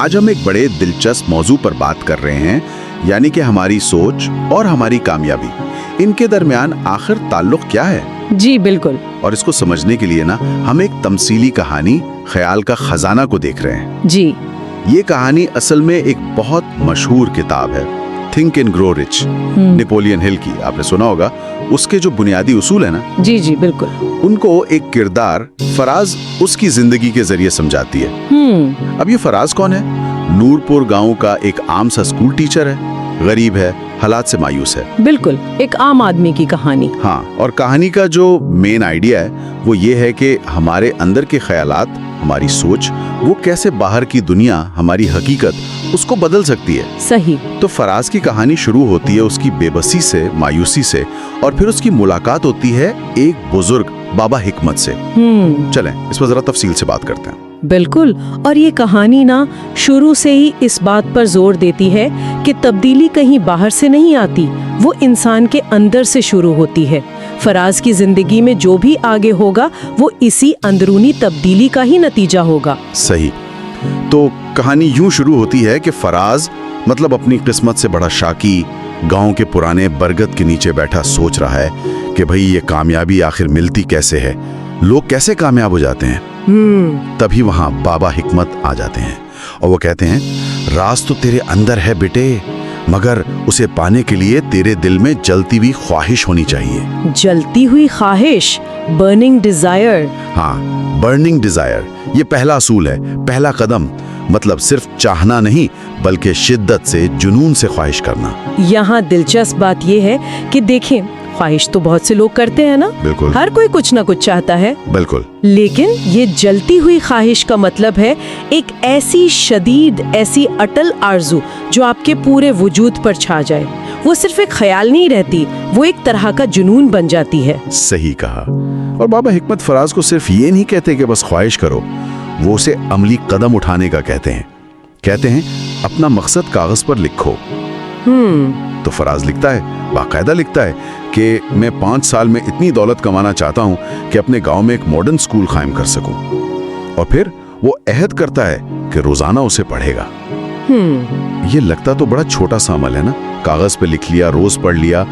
आज हम एक बड़े दिलचस्प मौजू पर बात कर रहे हैं, यानी कि हमारी सोच और हमारी कामयाबी, इनके दरमियान आखिर ताल्लुक क्या है। जी बिल्कुल। और इसको समझने के लिए ना हम एक तमसीली कहानी ख्याल का खजाना को देख रहे हैं। जी। ये कहानी असल में एक बहुत मशहूर किताब है, think and grow rich, Napoleon Hill की, आपने सुना होगा। उसके जो बुनियादी उसूल है ना, जी जी बिल्कुल, उनको एक किरदार फराज उसकी जिंदगी के जरिए समझाती है। अब ये फराज कौन है? नूरपुर गांव का एक आम सा स्कूल टीचर है, गरीब है, हालात से मायूस है। बिल्कुल एक आम आदमी की कहानी। हाँ, और कहानी का जो मेन आइडिया है वो ये है कि हमारे अंदर के ख्यालात, हमारी सोच, वो कैसे बाहर की दुनिया, हमारी हकीकत, उसको बदल सकती है। सही। तो फराज की कहानी शुरू होती है उसकी बेबसी से, मायूसी से, और फिर उसकी मुलाकात होती है एक बुजुर्ग बाबा हिकमत से। चलें इस पर जरा तफसील से बात करते हैं। बिल्कुल। और ये कहानी ना शुरू से ही इस बात पर जोर देती है कि तब्दीली कहीं बाहर से नहीं आती, वो इंसान के अंदर से शुरू होती है। फराज की जिंदगी में जो भी आगे होगा वो इसी अंदरूनी तब्दीली का ही नतीजा होगा। सही। तो कहानी यूं शुरू होती है कि फराज मतलब अपनी किस्मत से बड़ा शाकी गांव के पुराने बरगद के नीचे बैठा सोच रहा है कि भाई ये कामयाबी आखिर मिलती कैसे है, लोग कैसे कामयाब हो जाते हैं। तभी वहां बाबा हिकमत आ जाते हैं और वो कहते हैं, राज तो तेरे अंदर है बेटे, मगर उसे पाने के लिए तेरे दिल में जलती हुई ख्वाहिश होनी चाहिए। जलती हुई ख्वाहिश, बर्निंग डिजायर। हाँ, बर्निंग डिजायर, ये पहला असूल है, पहला कदम। मतलब सिर्फ चाहना नहीं, बल्कि शिद्दत से, जुनून से ख्वाहिश करना। यहाँ दिलचस्प बात यह है कि देखें, ख्वाहिश तो बहुत से लोग करते हैं ना। बिल्कुल। हर कोई कुछ ना कुछ चाहता है। बिल्कुल। लेकिन ये जलती हुई ख्वाहिश का मतलब है एक ऐसी शदीद, ऐसी अटल आरज़ू जो आपके पूरे वजूद पर छा जाए। वो सिर्फ एक ख्याल नहीं रहती, वो एक तरह का जुनून बन जाती है। सही कहा। और बाबा हिकमत फराज को सिर्फ ये नहीं कहते कि बस ख्वाहिश करो, वो उसे अमली कदम उठाने का कहते हैं। कहते हैं अपना मकसद कागज पर लिखो। तो फराज लिखता है, बाकायदा लिखता है कि मैं 5 साल में इतनी दौलत कमाना चाहता हूं कि अपने गांव में एक मॉडर्न स्कूल कायम कर सकूं। और फिर वो अहद करता है कि रोजाना उसे पढ़ेगा। ये लगता तो बड़ा छोटा सा अमल है ना, कागज पे लिख लिया, रोज पढ़ लिया।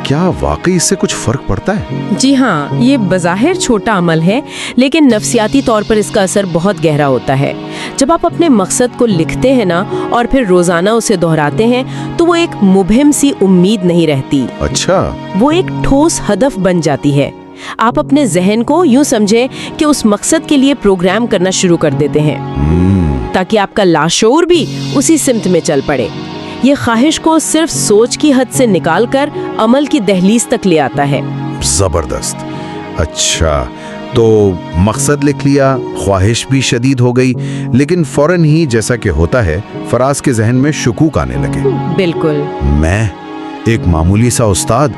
क्या वाकई इससे कुछ फर्क पड़ता है? जी हाँ, ये बज़ाहिर छोटा अमल है, लेकिन नफ्सियाती तौर पर इसका असर बहुत गहरा होता है। जब आप अपने मकसद को लिखते हैं ना और फिर रोजाना उसे दोहराते हैं, तो वो एक मुबहिम सी उम्मीद नहीं रहती। अच्छा। वो एक ठोस हदफ बन जाती है। आप अपने जहन को यूं समझें कि उस मकसद के लिए प्रोग्राम करना शुरू कर देते हैं, ताकि आपका लाशऊर भी उसी सिमत में चल पड़े। ये ख्वाहिश को सिर्फ सोच की हद से निकालकर अमल की दहलीज तक ले आता है। जबरदस्त। अच्छा, तो मकसद लिख लिया, ख्वाहिश भी शदीद हो गई, लेकिन फौरन ही, जैसा कि होता है, फराज के जहन में शुकूक आने लगे। बिल्कुल। मैं एक मामूली सा उस्ताद,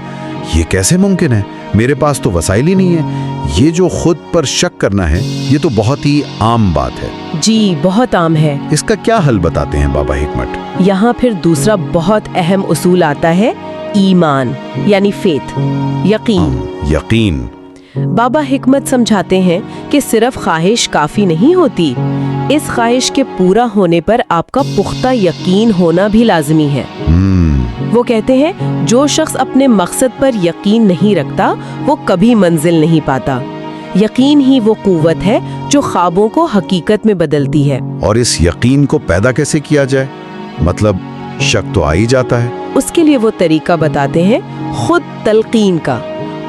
ये कैसे मुमकिन है? मेरे पास तो वसाइल ही नहीं है। ये जो खुद पर शक करना है, ये तो बहुत ही आम बात है। जी, बहुत आम है। इसका क्या हल बताते हैं बाबा हिकमत? यहाँ फिर दूसरा बहुत अहम उसूल आता है, ईमान यानी फेथ, यकीन। यकीन। बाबा हिकमत समझाते हैं कि सिर्फ ख्वाहिश काफी नहीं होती, इस ख्वाहिश के पूरा होने पर आपका पुख्ता यकीन होना भी लाजमी है। वो कहते हैं, जो शख्स अपने मकसद पर यकीन नहीं रखता, वो कभी मंजिल नहीं पाता। यकीन ही वो कुव्वत है जो ख्वाबों को हकीकत में बदलती है। और इस यकीन को पैदा कैसे किया जाए? मतलब शक तो आ ही जाता है। उसके लिए वो तरीका बताते हैं, खुद तलकीन का,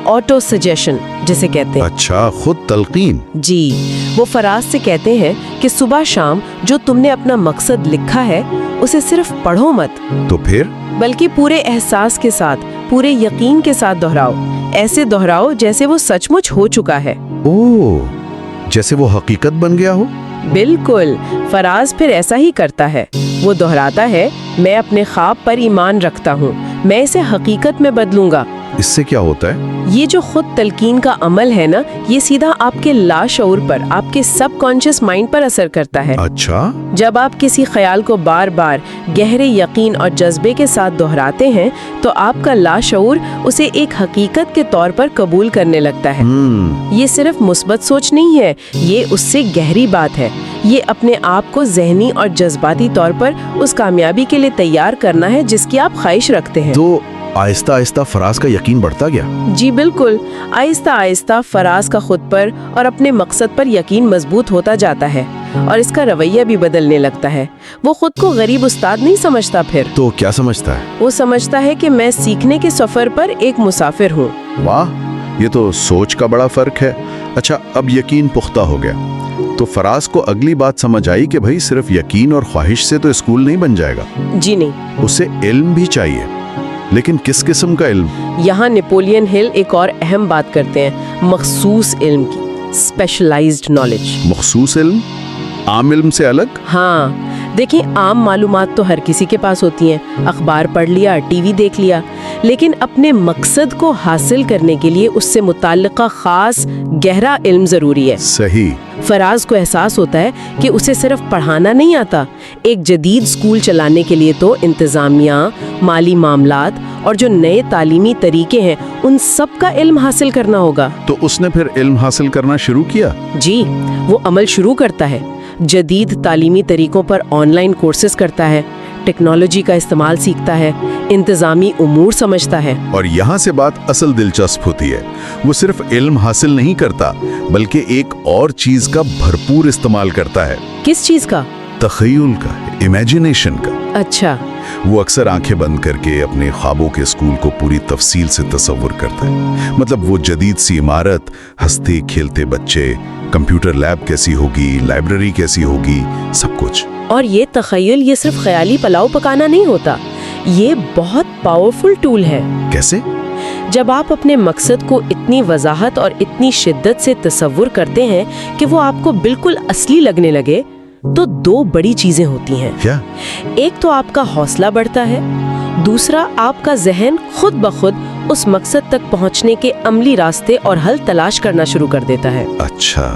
ऑटो सजेशन जिसे कहते हैं। अच्छा, खुद तलकीन। जी, वो फराज से कहते हैं कि सुबह शाम जो तुमने अपना मकसद लिखा है, उसे सिर्फ पढ़ो मत, तो फिर बल्कि पूरे एहसास के साथ, पूरे यकीन के साथ दोहराओ। ऐसे दोहराओ जैसे वो सचमुच हो चुका है। ओह, जैसे वो हकीकत बन गया हो। बिल्कुल। फराज फिर ऐसा ही करता है। वो दोहराता है, मैं अपने ख्वाब पर ईमान रखता हूँ, मैं इसे हकीकत में बदलूंगा। इससे क्या होता है? ये जो खुद तलकीन का अमल है ना, ये सीधा आपके लाशऊर पर, आपके सबकॉन्शियस माइंड पर असर करता है। अच्छा। जब आप किसी ख्याल को बार बार गहरे यकीन और जज्बे के साथ दोहराते हैं, तो आपका लाशऊर उसे एक हकीकत के तौर पर कबूल करने लगता है। ये सिर्फ मुस्बत सोच नहीं है, ये उससे गहरी बात है। ये अपने आप को ज़हनी और जज्बाती तौर पर उस कामयाबी के लिए तैयार करना है जिसकी आप ख्वाहिश रखते हैं। तो आहिस्ता आहिस्ता फराज का यकीन बढ़ता गया। जी बिल्कुल, आहिस्ता आहिस्ता फराज का खुद पर और अपने मकसद पर यकीन मजबूत होता जाता है और इसका रवैया भी बदलने लगता है। वो खुद को गरीब उस्ताद नहीं समझता फिर। तो क्या समझता है? वो समझता है कि मैं सीखने के सफर पर एक मुसाफिर हूँ। वाह, ये तो सोच का बड़ा फर्क है। अच्छा, अब यकीन पुख्ता हो गया तो फराज को अगली बात समझ आई कि भाई सिर्फ यकीन और ख्वाहिश से तो स्कूल नहीं बन जाएगा। जी नहीं, उसे इल्म भी चाहिए। लेकिन किस किस्म का इल्म? यहाँ नेपोलियन हिल एक और अहम बात करते हैं, मखसूस इल्म की, स्पेशलाइज्ड नॉलेज। मखसूस इल्म? आम इल्म से अलग? हाँ, देखिए आम मालूमात तो हर किसी के पास होती हैं, अखबार पढ़ लिया, टीवी देख लिया, लेकिन अपने मकसद को हासिल करने के लिए उससे मुताल्लिका खास गहरा इल्म जरूरी है। सही। फराज को एहसास होता है कि उसे सिर्फ पढ़ाना नहीं आता, एक जदीद स्कूल चलाने के लिए तो इंतजामिया, माली मामलात और जो नए तालीमी तरीके हैं उन सब का इल्म हासिल करना होगा। तो उसने फिर इल्म हासिल करना शुरू किया? जी, वो अमल शुरू करता है, जदीद तालीमी तरीकों पर ऑनलाइन कोर्सेज करता है, टेक्नोलॉजी का इस्तेमाल सीखता है, इंतजामी उमूर समझता है। और यहाँ से बात असल दिलचस्प होती है। वो सिर्फ इल्म हासिल नहीं करता बल्कि एक और चीज का भरपूर इस्तेमाल करता है। किस चीज का? तखय्युल का, इमेजिनेशन का। अच्छा। वो अक्सर आंखें बंद करके अपने ख्वाबों के स्कूल को पूरी तफसील से तस्वुर करता है। मतलब वो जदीद सी इमारत, हंसते खेलते बच्चे, कंप्यूटर लैब कैसी होगी, लाइब्रेरी कैसी होगी, सब कुछ। और ये तखय्युल ये सिर्फ ख्याली पुलाव पकाना नहीं होता, ये बहुत पावरफुल टूल है। कैसे? जब आप अपने मकसद को इतनी वजाहत और इतनी शिद्दत से तस्वुर करते हैं कि वो आपको बिल्कुल असली लगने लगे, तो दो बड़ी चीजें होती हैं। क्या? एक तो आपका हौसला बढ़ता है, दूसरा आपका जहन खुद ब खुद उस मकसद तक पहुंचने के अमली रास्ते और हल तलाश करना शुरू कर देता है। अच्छा।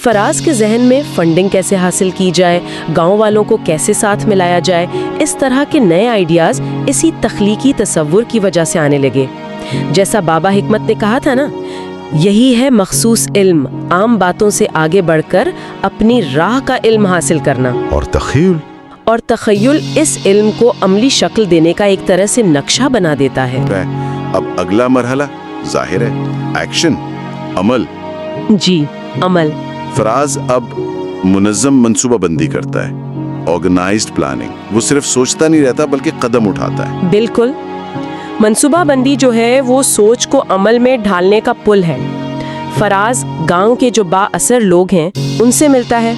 फराज के जहन में फंडिंग कैसे हासिल की जाए, गांव वालों को कैसे साथ मिलाया जाए, इस तरह के नए आइडियाज इसी तख्लीकी तस्वुर की वजह से आने लगे। जैसा बाबा हिकमत ने कहा था ना, यही है मखसूस इल्म, आम बातों से आगे बढ़कर अपनी राह का इल्म हासिल करना। और तखय्युल? और तखय्युल इस इल्म को अमली शक्ल देने का एक तरह से नक्शा बना देता है। अब अगला मरहला जाहिर है एक्शन, अमल। जी, अमल। फराज अब मुनज़्ज़म मंसूबाबंदी करता है, ऑर्गेनाइज्ड प्लानिंग। वो सिर्फ सोचता नहीं रहता बल्कि कदम उठाता है। बिल्कुल, मंसूबाबंदी जो है वो सोच को अमल में ढालने का पुल है। फराज गांव के जो बाअसर लोग हैं उनसे मिलता है,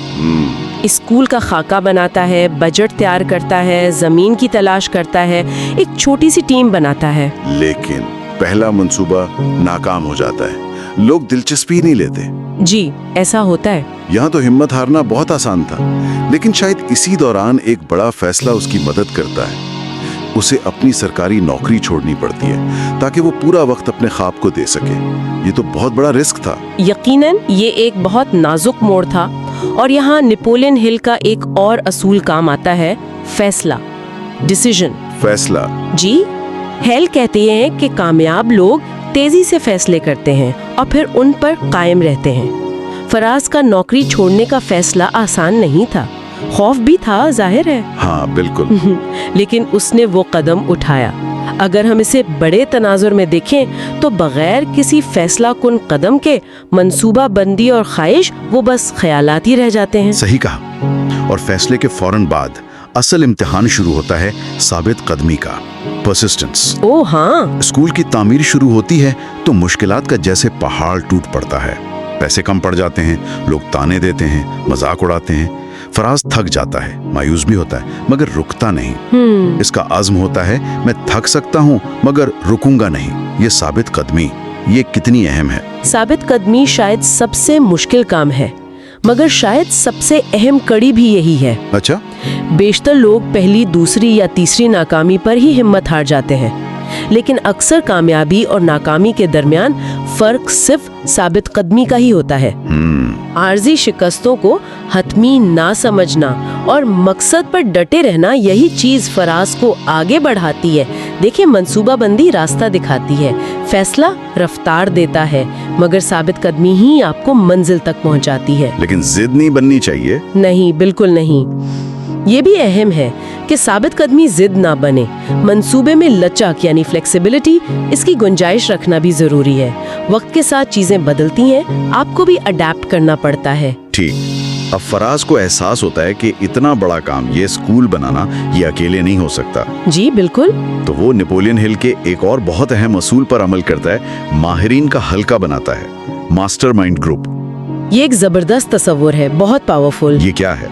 स्कूल का खाका बनाता है, बजट तैयार करता है, जमीन की तलाश करता है, एक छोटी सी टीम बनाता है। लेकिन पहला मंसूबा नाकाम हो जाता है, लोग दिलचस्पी नहीं लेते। जी, ऐसा होता है। यहाँ तो हिम्मत हारना बहुत आसान था, लेकिन शायद इसी दौरान एक बड़ा फैसला उसकी मदद करता है। उसे अपनी सरकारी नौकरी छोड़नी पड़ती है ताकि वो पूरा वक्त अपने ख्वाब को दे सके। ये तो बहुत बड़ा रिस्क था। यकीनन ये एक बहुत नाजुक मोड़ था और यहाँ नेपोलियन हिल का एक और असूल काम आता है, फैसला, डिसीजन। फैसला? जी, हेल कहते हैं कि कामयाब लोग तेजी से फैसले करते हैं और फिर उन पर कायम रहते हैं। फराज का नौकरी छोड़ने का फैसला आसान नहीं था, खौफ भी था, जाहिर है। हाँ बिल्कुल। लेकिन उसने वो कदम उठाया। अगर हम इसे बड़े तनाजुर में देखें तो बगैर किसी फैसला कुन कदम के मंसूबा बंदी और ख्वाहिश वो बस ख्यालात ही रह जाते हैं। सही कहा। और फैसले के फौरन बाद असल इम्तिहान शुरू होता है साबित कदमी का, परसिस्टेंस। ओह हाँ। स्कूल की तामीर शुरू होती है तो मुश्किलात का जैसे पहाड़ टूट पड़ता है। पैसे कम पड़ जाते हैं, लोग ताने देते हैं, मजाक उड़ाते हैं। फराज थक जाता है, मायूस भी होता है, मगर रुकता नहीं। इसका आज़म होता है, मैं थक सकता हूँ मगर रुकूंगा नहीं। ये साबित कदमी, ये कितनी अहम है। साबित कदमी शायद सबसे मुश्किल काम है, मगर शायद सबसे अहम कड़ी भी यही है। अच्छा? बेशतर लोग पहली, दूसरी या तीसरी नाकामी पर ही हिम्मत हार जाते हैं, लेकिन अक्सर कामयाबी और नाकामी के दरमियान फर्क सिर्फ साबित कदमी का ही होता है। आर्जी शिकस्तों को हतमी ना समझना और मकसद पर डटे रहना, यही चीज फराज को आगे बढ़ाती है, देखिए, मंसूबा बंदी रास्ता दिखाती है, फैसला रफ्तार देता है, मगर साबित कदमी ही आपको मंजिल तक पहुंचाती है। लेकिन जिद नहीं बननी चाहिए। नहीं, बिल्कुल नहीं। ये भी अहम है कि साबित कदमी जिद ना बने। मंसूबे में लचक यानी फ्लेक्सिबिलिटी, इसकी गुंजाइश रखना भी जरूरी है। वक्त के साथ चीजें बदलती हैं, आपको भी अडेप्ट करना पड़ता है। ठीक। अब फराज को एहसास होता है कि इतना बड़ा काम, ये स्कूल बनाना, ये अकेले नहीं हो सकता। जी बिल्कुल। तो वो नेपोलियन हिल के एक और बहुत अहम असूल पर अमल करता है, माहिरीन का हल्का बनाता है, मास्टरमाइंड ग्रुप। ये एक जबरदस्त तस्वुर है, बहुत पावरफुल। ये क्या है?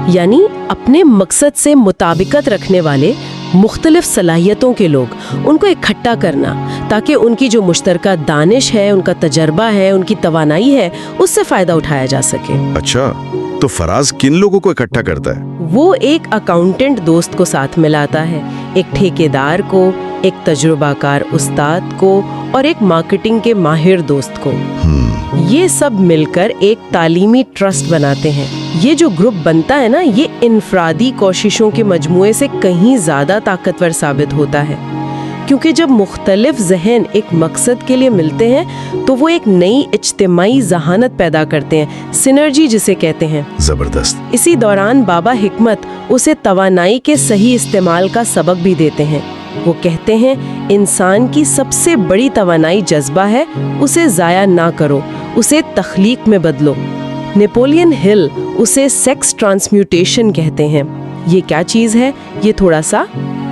यानी अपने मकसद से मुताबिकत रखने वाले मुख्तलिफ सलाहियतों के लोग, उनको इकट्ठा करना ताकि उनकी जो मुश्तरका दानिश है, उनका तजर्बा है, उनकी तवानाई है, उससे फायदा उठाया जा सके। अच्छा, तो फराज किन लोगों को इकट्ठा करता है? वो एक अकाउंटेंट दोस्त को साथ मिलाता है, एक ठेकेदार को, एक तजुर्बाकार उस्ताद को और एक मार्केटिंग के माहिर दोस्त को। ये सब मिलकर एक तालीमी ट्रस्ट बनाते हैं। ये जो ग्रुप बनता है ना, ये इनफरादी कोशिशों के मजमुए से कहीं ज्यादा ताकतवर साबित होता है, क्योंकि जब मुख्तलिफ जहन एक मकसद के लिए मिलते हैं तो वो एक नई इज्तिमाई जहानत पैदा करते हैं, सिनर्जी जिसे कहते हैं। जबरदस्त। इसी दौरान बाबा हिकमत उसे तवानाई के सही इस्तेमाल का सबक भी देते हैं। वो कहते हैं, इंसान की सबसे बड़ी तवानाई जज्बा है, उसे जाया ना करो, उसे तख्लीक में बदलो। नेपोलियन हिल उसे सेक्स ट्रांसम्यूटेशन कहते हैं। ये क्या चीज़ है, ये थोड़ा सा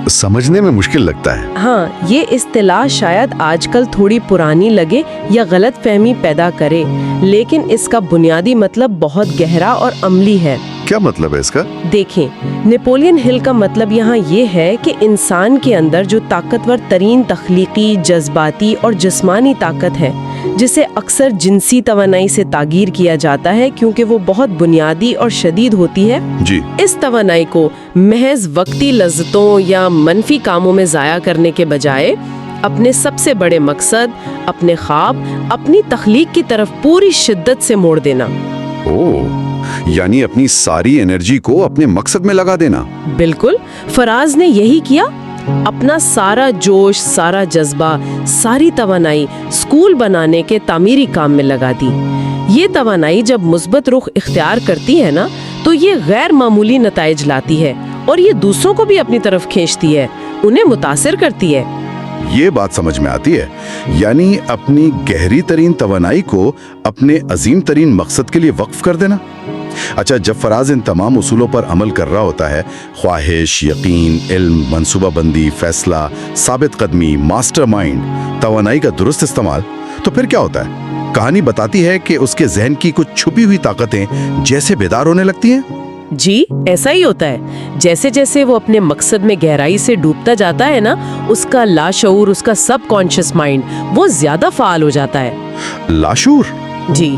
समझने में मुश्किल लगता है। हाँ, ये इस्तिलाह शायद आजकल थोड़ी पुरानी लगे या गलत फहमी पैदा करे, लेकिन इसका बुनियादी मतलब बहुत गहरा और अमली है। क्या मतलब है इसका? देखें, नेपोलियन हिल का मतलब यहाँ ये है कि इंसान के अंदर जो ताकतवर तरीन तख्लीकी, जज्बाती और जिस्मानी ताकत है, जिसे अक्सर जिनसी तवानाई से तागीर किया जाता है क्योंकि वो बहुत बुनियादी और शदीद होती है जी। इस तवानाई को महज वक्ती लज्जतों या मनफी कामों में ज़ाया करने के बजाय अपने सबसे बड़े मकसद, अपने ख्वाब, अपनी तख्लीक की तरफ पूरी शिद्दत से मोड़ देना। ओह, यानी अपनी सारी एनर्जी को अपने मकसद में लगा देना। बिल्कुल, फराज ने यही किया। अपना सारा जोश, सारा जज्बा, सारी तवानाई स्कूल बनाने के तामीरी काम में लगा दी। ये तवानाई जब मुस्बत रुख इख्तियार करती है ना, तो ये गैर मामूली नताइज लाती है और ये दूसरों को भी अपनी तरफ खींचती है, उन्हें मुतासिर करती है। ये बात समझ में आती है, यानी अपनी गहरी तरीन तवानाई को अपने अजीम तरीन मकसद के लिए वक्फ कर देना। अच्छा, जब फराज इन तमाम उसूलों पर अमल कर रहा होता है, ख्वाहिश, यकीन, इल्म, मंसूबाबंदी, फैसला, साबित कदमी, मास्टरमाइंड, तवानाई का दुरुस्त इस्तेमाल, तो फिर क्या होता है? कहानी बताती है कि उसके जहन की कुछ छुपी हुई ताकतें जैसे बेदार होने लगती हैं। जी, ऐसा ही होता है। जैसे जैसे वो अपने मकसद में गहराई से डूबता जाता है ना, उसका लाशऊर, उसका सबकॉन्शियस माइंड, वो ज्यादा फाल हो जाता है। लाशूर? जी,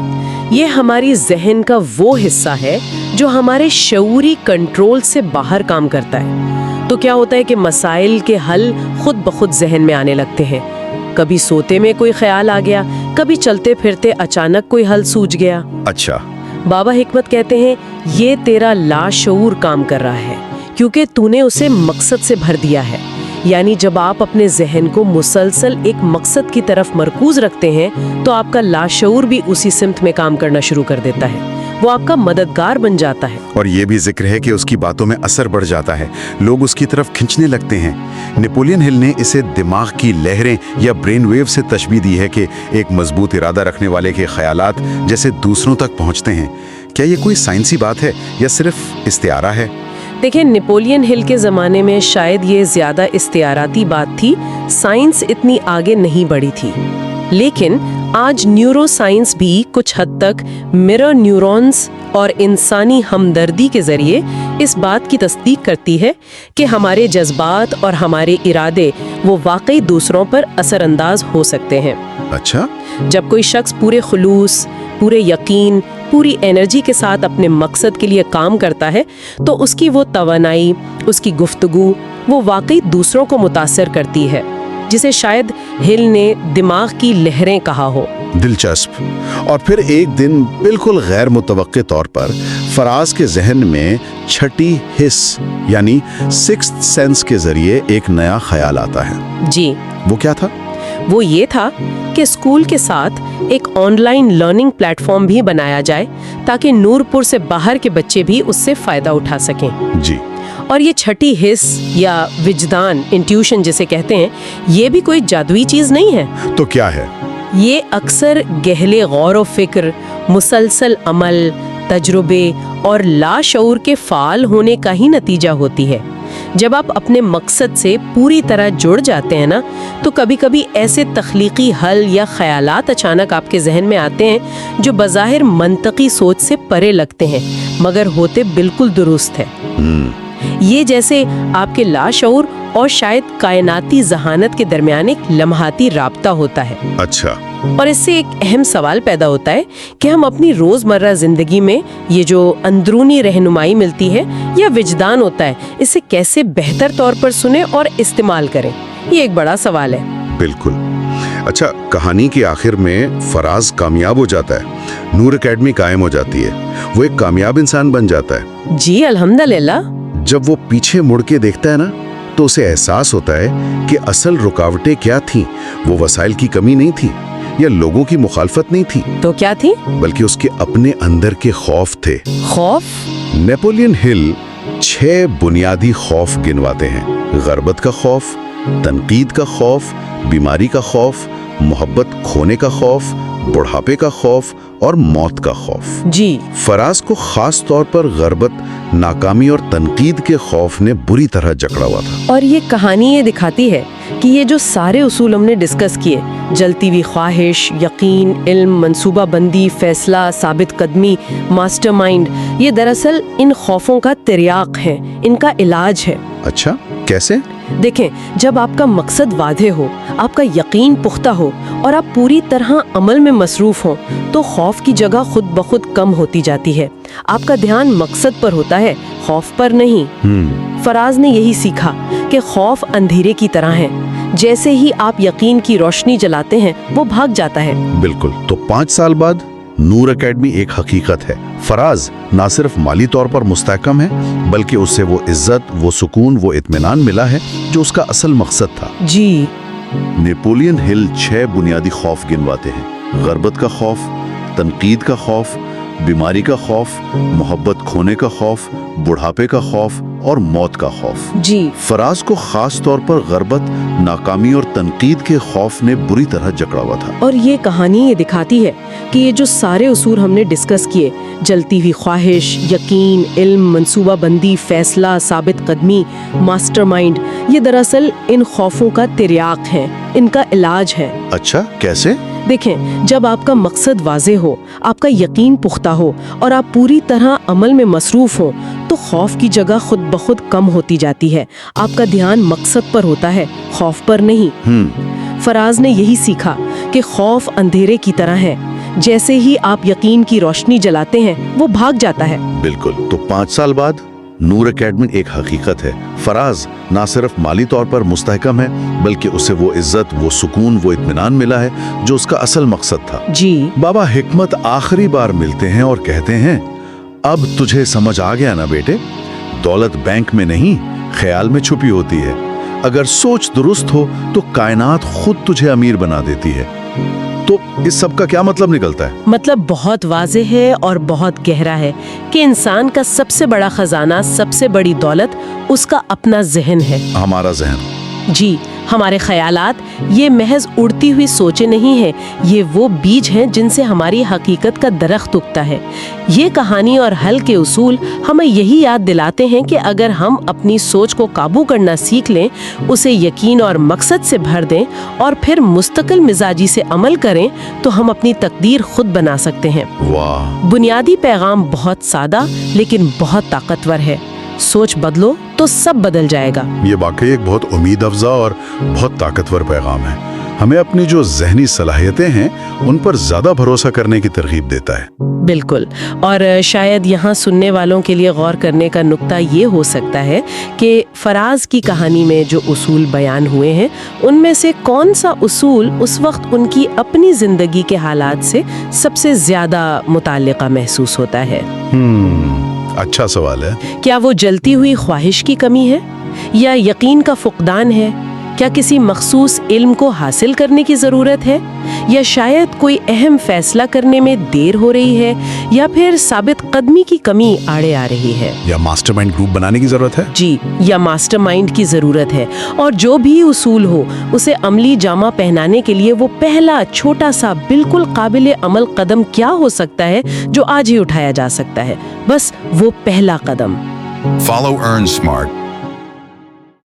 ये हमारी जहन का वो हिस्सा है जो हमारे शऊरी कंट्रोल से बाहर काम करता है। तो क्या होता है कि मसाइल के हल खुद ब खुद जहन में आने लगते हैं। कभी सोते में कोई ख्याल आ गया, कभी चलते फिरते अचानक कोई हल सूझ गया। अच्छा। बाबा हिकमत कहते हैं, ये तेरा लाशऊर काम कर रहा है क्योंकि तूने उसे मकसद से भर दिया है। यानी जब आप अपने जहन को मुसलसल एक मकसद की तरफ मरकूज रखते हैं तो आपका लाशऊर भी उसी सिमत में काम करना शुरू कर देता है, वो आपका मददगार बन जाता है। और ये भी जिक्र है कि उसकी बातों में असर बढ़ जाता है, लोग उसकी तरफ खिंचने लगते हैं। नेपोलियन हिल ने इसे दिमाग की लहरें या ब्रेन वेव से तशबीह दी है कि एक मजबूत इरादा रखने वाले के ख्यालात जैसे दूसरों तक पहुंचते हैं। क्या ये कोई साइंसी बात है या सिर्फ इस्तिआरा है? देखिए, नेपोलियन हिल के ज़माने में शायद ये ज़्यादा इस्तिआराती बात थी, साइंस इतनी आगे नहीं बढ़ी थी। लेकिन आज न्यूरो साइंस भी कुछ हद तक मिरर न्यूरॉन्स और इंसानी हमदर्दी के जरिए इस बात की तस्दीक करती है कि हमारे जज्बात और हमारे इरादे वो वाकई दूसरों पर असरअंदाज हो सकते हैं। अच्छा। जब कोई शख्स पूरे खुलूस, पूरे यकीन, पूरी एनर्जी के साथ अपने मकसद के लिए काम करता है तो उसकी वो तवानाई, उसकी गुफ्तगू, वो वाकई दूसरों को मुतासर करती है, जिसे शायद हिल ने दिमाग की लहरें कहा हो। दिलचस्प। और फिर एक दिन बिल्कुल गैर मुतवक्के तौर पर फराज के जहन में छठी हिस्स यानी सिक्स्थ सेंस के जरिए एक नया ख्याल आता है। जी, वो क्या था? वो ये था कि स्कूल के साथ एक ऑनलाइन लर्निंग प्लेटफॉर्म भी बनाया जाए ताकि नूरपुर से बाहर के बच्चे भी उससे फायदा उठा सकें। जी। और ये छठी हिस्स या विजदान, इंट्यूशन जिसे कहते हैं, ये भी कोई जादुई चीज नहीं है। तो क्या है? ये अक्सर गहरे गौर व फिक्र, मुसलसल अमल, तजुर्बे और लाशऊर के फाल होने का ही नतीजा होती है। जब आप अपने मकसद से पूरी तरह जुड़ जाते हैं ना, तो कभी कभी ऐसे तख्लीकी हल या ख्यालात अचानक आपके जहन में आते हैं जो बज़ाहिर मंतकी सोच से परे लगते हैं मगर होते बिल्कुल दुरुस्त है। ये जैसे आपके लाशऊर और शायद कायनाती जहानत के दरमियान एक लम्हाती राब्ता होता है। अच्छा। और इससे एक अहम सवाल पैदा होता है कि हम अपनी रोजमर्रा जिंदगी में ये जो अंदरूनी रहनुमाई मिलती है या विजदान होता है, इसे कैसे बेहतर तौर पर सुने और इस्तेमाल करें। ये एक बड़ा सवाल है। बिल्कुल। अच्छा, कहानी के आखिर में फराज कामयाब हो जाता है, नूर एकेडमी कायम हो जाती है, वो एक कामयाब इंसान बन जाता है। जी अल्हम्दुलिल्लाह। जब वो पीछे मुड़ के देखता है ना, तो उसे एहसास होता है कि असल रुकावटें क्या थीं। वो वसाइल की कमी नहीं थी या लोगों की मुखालफत नहीं थी, तो क्या थी? बल्कि उसके अपने अंदर के खौफ थे। खौफ? नेपोलियन हिल 6 बुनियादी खौफ गिनवाते हैं। गरबत का खौफ, तनकीद का खौफ, बीमारी का खौफ, मोहब्बत खोने का खौफ, बुढ़ापे का खौफ और मौत का खौफ। जी। फराज को खास तौर पर गरबत, नाकामी और तनकीद के खौफ ने बुरी तरह जकड़ा हुआ था। और ये कहानी ये दिखाती है कि ये जो सारे उसूल हमने डिस्कस किए, जलती हुई ख्वाहिश, यकीन, इल्म, मंसूबा बंदी, फैसला, साबित कदमी, मास्टरमाइंड, ये दरअसल इन खौफों का तिर्याक है, इनका इलाज है। अच्छा, कैसे? देखें, जब आपका मकसद वादे हो, आपका यकीन पुख्ता हो और आप पूरी तरह अमल में मसरूफ हो, तो खौफ की जगह खुद ब खुद कम होती जाती है। आपका ध्यान मकसद पर होता है, खौफ पर नहीं। फराज ने यही सीखा कि खौफ अंधेरे की तरह है, जैसे ही आप यकीन की रोशनी जलाते हैं वो भाग जाता है। बिल्कुल। तो 5 साल बाद नूर एकेडमी एक हकीकत है। फराज ना सिर्फ माली तौर पर मुस्तहकम है, बल्कि उससे वो इज्जत, वो सुकून, वो इत्मीनान मिला है जो उसका असल मकसद था। जी। नेपोलियन हिल 6 बुनियादी खौफ गिनवाते हैं। गरबत का खौफ, तनकीद का खौफ, बीमारी का खौफ, मोहब्बत खोने का खौफ, बुढ़ापे का खौफ और मौत का खौफ। जी। फराज को खास तौर पर गरबत, नाकामी और तनकीद के खौफ ने बुरी तरह जकड़ा हुआ था। और ये कहानी ये दिखाती है कि ये जो सारे उसूल हमने डिस्कस किए, जलती हुई ख्वाहिश, यकीन, इल्म, मंसूबा बंदी, फैसला, साबित कदमी, मास्टरमाइंड, ये दरअसल इन खौफों का तिर्याक है, इनका इलाज है। अच्छा, कैसे? देखें, जब आपका मकसद वाज़े हो, आपका यकीन पुख्ता हो और आप पूरी तरह अमल में मसरूफ हो, तो खौफ की जगह खुद ब खुद कम होती जाती है। आपका ध्यान मकसद पर होता है, खौफ पर नहीं। फराज ने यही सीखा कि खौफ अंधेरे की तरह है, जैसे ही आप यकीन की रोशनी जलाते हैं वो भाग जाता है। बिल्कुल। तो 5 साल बाद नूर एकेडमी एक हकीकत है। फराज ना सिर्फ माली तौर पर मुस्तहकम है, बल्कि उसे वो इज्जत, वो सुकून, वो इत्मीनान मिला है जो उसका असल मकसद था। जी। बाबा हिकमत आखिरी बार मिलते हैं और कहते हैं, अब तुझे समझ आ गया ना बेटे, दौलत बैंक में नहीं, ख्याल में छुपी होती है। अगर सोच दुरुस्त हो तो कायनात खुद तुझे अमीर बना देती है। तो इस सब का क्या मतलब निकलता है? मतलब बहुत वाज़ेह है और बहुत गहरा है कि इंसान का सबसे बड़ा खजाना, सबसे बड़ी दौलत उसका अपना जहन है। हमारा जहन। जी, हमारे ख्यालात ये महज उड़ती हुई सोचें नहीं है, ये वो बीज हैं जिनसे हमारी हकीकत का दरख्त उगता है। ये कहानी और हल के उसूल हमें यही याद दिलाते हैं कि अगर हम अपनी सोच को काबू करना सीख लें, उसे यकीन और मकसद से भर दें और फिर मुस्तकिल मिजाजी से अमल करें, तो हम अपनी तकदीर खुद बना सकते हैं। वाह। बुनियादी पैगाम बहुत सादा लेकिन बहुत ताकतवर है। सोच बदलो तो सब बदल जाएगा। ये वाकई एक बहुत उम्मीद अफजा और बहुत ताकतवर पैगाम है। हमें अपनी जो जहनी सलाहियतें हैं उन पर ज्यादा भरोसा करने की तरगीब देता है। बिल्कुल। और शायद यहाँ सुनने वालों के लिए गौर करने का नुक्ता ये हो सकता है कि फराज की कहानी में जो उसूल बयान हुए हैं उनमें से कौन सा उसूल उस वक्त उनकी अपनी जिंदगी के हालात से सबसे ज्यादा मुताल्लिका महसूस होता है। अच्छा सवाल है। क्या वो जलती हुई ख्वाहिश की कमी है, या यकीन का फुकदान है? क्या किसी मखसूस इल्म को हासिल करने की ज़रूरत है, या शायद कोई अहम फैसला करने में देर हो रही है, या फिर साबित कदमी की कमी आड़े आ रही है, या मास्टरमाइंड ग्रुप बनाने की ज़रूरत है? जी, या मास्टरमाइंड की ज़रूरत है। और जो भी उसूल हो उसे अमली जामा पहनाने के लिए वो पहला छोटा सा बिल्कुल काबिल अमल कदम क्या हो सकता है जो आज ही उठाया जा सकता है? बस वो पहला कदम। Follow Earn Smart